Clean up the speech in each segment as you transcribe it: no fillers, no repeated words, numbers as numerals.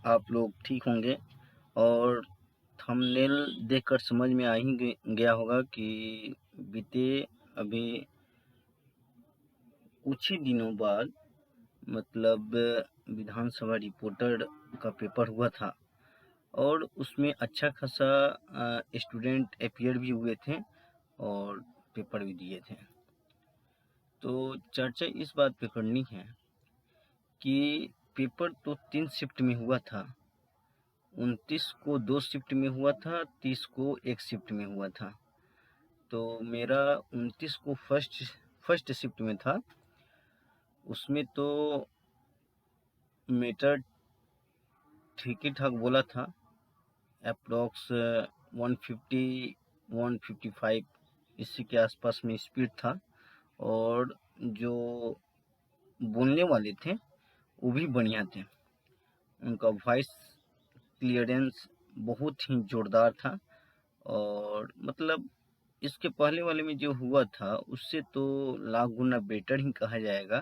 आप लोग ठीक होंगे और थंबनेल देखकर समझ में आ ही गया होगा कि बीते अभी कुछ ही दिनों बाद मतलब विधानसभा रिपोर्टर का पेपर हुआ था और उसमें अच्छा खासा स्टूडेंट अपीयर भी हुए थे और पेपर भी दिए थे। तो चर्चा इस बात पे करनी है कि पेपर तो 3 शिफ्ट में हुआ था। 29 को 2 शिफ्ट में हुआ था, 30 को 1 शिफ्ट में हुआ था। तो मेरा 29 को फर्स्ट शिफ्ट में था। उसमें तो मीटर ठीक ही ठाक बोला था, अप्रॉक्स 150 155 इसी के आसपास में स्पीड था और जो बोलने वाले थे वो भी बढ़िया थे। उनका वॉइस क्लियरेंस बहुत ही ज़ोरदार था और मतलब इसके पहले वाले में जो हुआ था उससे तो लाख गुना बेटर ही कहा जाएगा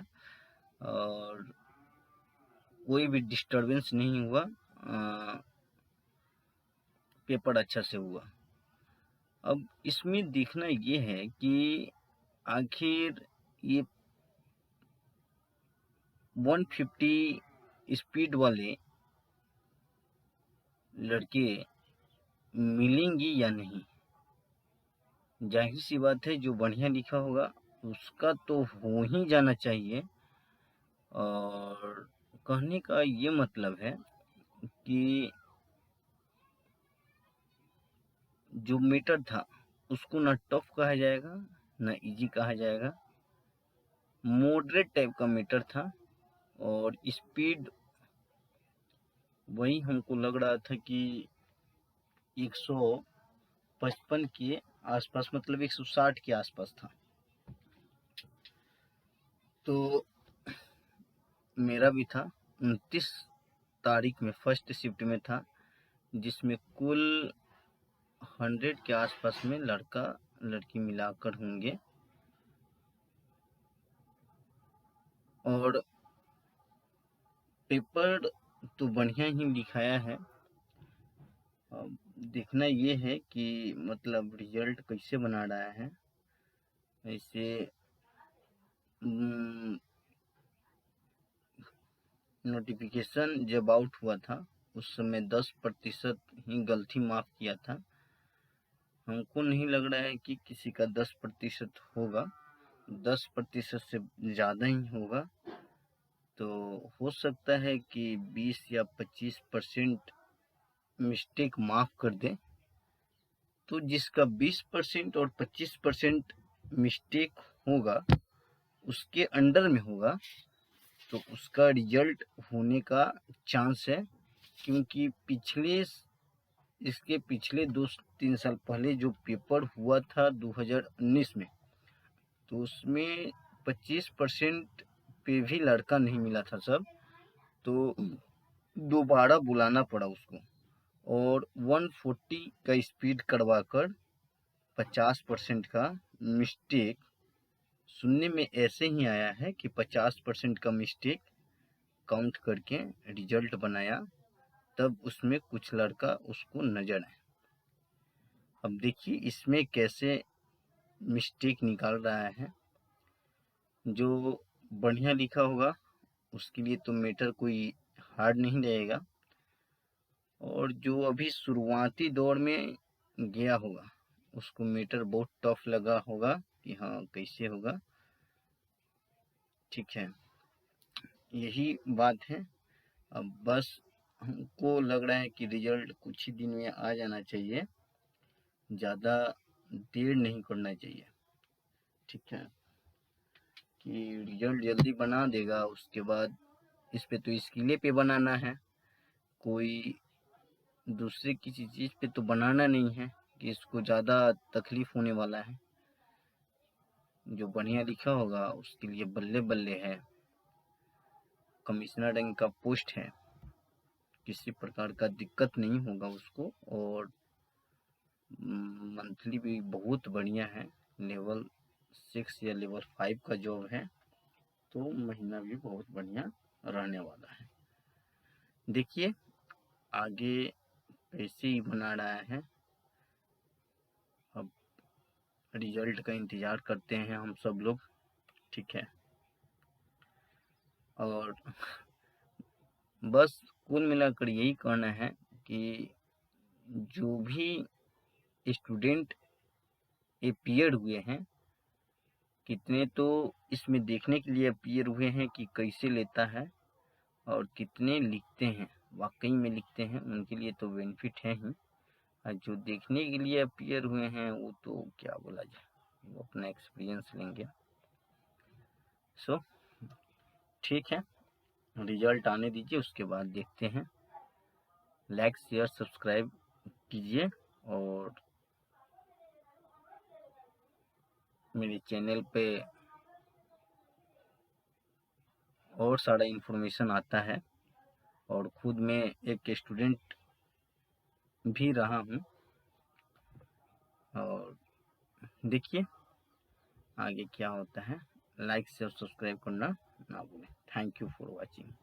और कोई भी डिस्टरबेंस नहीं हुआ। पेपर अच्छा से हुआ। अब इसमें देखना ये है कि आखिर ये 150 स्पीड वाले लड़के मिलेंगे या नहीं। जाहिर सी बात है जो बढ़िया लिखा होगा उसका तो हो ही जाना चाहिए। और कहने का ये मतलब है कि जो मीटर था उसको ना टफ कहा जाएगा ना इजी कहा जाएगा, मॉडरेट टाइप का मीटर था और स्पीड वही हमको लग रहा था कि 155 के आसपास मतलब 160 के आसपास था। तो मेरा भी था 29 तारीख में फर्स्ट शिफ्ट में था जिसमें कुल 100 के आसपास में लड़का लड़की मिलाकर होंगे और पेपर तो बढ़िया ही दिखाया है। अब देखना ये है कि मतलब रिजल्ट कैसे बना रहा है। ऐसे नोटिफिकेशन जब आउट हुआ था उस समय 10% ही गलती माफ किया था। हमको नहीं लग रहा है कि किसी का 10% होगा, 10% से ज़्यादा ही होगा। तो हो सकता है कि 20 या 25% मिस्टेक माफ कर दे। तो जिसका 20% और 25% मिस्टेक होगा उसके अंडर में होगा तो उसका रिजल्ट होने का चांस है, क्योंकि इसके पिछले 2-3 साल पहले जो पेपर हुआ था 2019 में तो उसमें 25% पे भी लड़का नहीं मिला था सब। तो दोबारा बुलाना पड़ा उसको और 140 का स्पीड करवाकर 50% का मिस्टेक सुनने में ऐसे ही आया है कि 50% का मिस्टेक काउंट करके रिजल्ट बनाया, तब उसमें कुछ लड़का उसको नजर आया। अब देखिए इसमें कैसे मिस्टेक निकाल रहा है। जो बढ़िया लिखा होगा उसके लिए तो मैटर कोई हार्ड नहीं रहेगा और जो अभी शुरुआती दौर में गया होगा उसको मैटर बहुत टफ लगा होगा कि हाँ कैसे होगा। ठीक है, यही बात है। अब बस हमको लग रहा है कि रिजल्ट कुछ ही दिन में आ जाना चाहिए, ज़्यादा देर नहीं करना चाहिए। ठीक है कि रिजल्ट जल्दी बना देगा, उसके बाद इस पे तो स्किले पे बनाना है, कोई दूसरे किसी चीज़ पे तो बनाना नहीं है कि इसको ज़्यादा तकलीफ होने वाला है। जो बढ़िया लिखा होगा उसके लिए बल्ले बल्ले है। कमिश्नर रैंक का पोस्ट है, किसी प्रकार का दिक्कत नहीं होगा उसको और मंथली भी बहुत बढ़िया है, लेवल 6 या लेवल 5 का जॉब है तो महीना भी बहुत बढ़िया रहने वाला है। देखिए आगे पैसे ही बना रहा है। अब रिजल्ट का इंतज़ार करते हैं हम सब लोग, ठीक है। और बस कुल मिलाकर यही कहना है कि जो भी स्टूडेंट अपीयर हुए हैं, कितने तो इसमें देखने के लिए अपीयर हुए हैं कि कैसे लेता है, और कितने लिखते हैं, वाकई में लिखते हैं, उनके लिए तो बेनिफिट है ही। और जो देखने के लिए अपीयर हुए हैं वो तो क्या बोला जाए, वो अपना एक्सपीरियंस लेंगे। सो ठीक है, रिजल्ट आने दीजिए, उसके बाद देखते हैं। लाइक शेयर सब्सक्राइब कीजिए और मेरे चैनल पे और सारा इन्फॉर्मेशन आता है। और खुद मैं एक स्टूडेंट भी रहा हूँ, और देखिए आगे क्या होता है। लाइक शेयर सब्सक्राइब करना ना भूलें। Thank you for watching.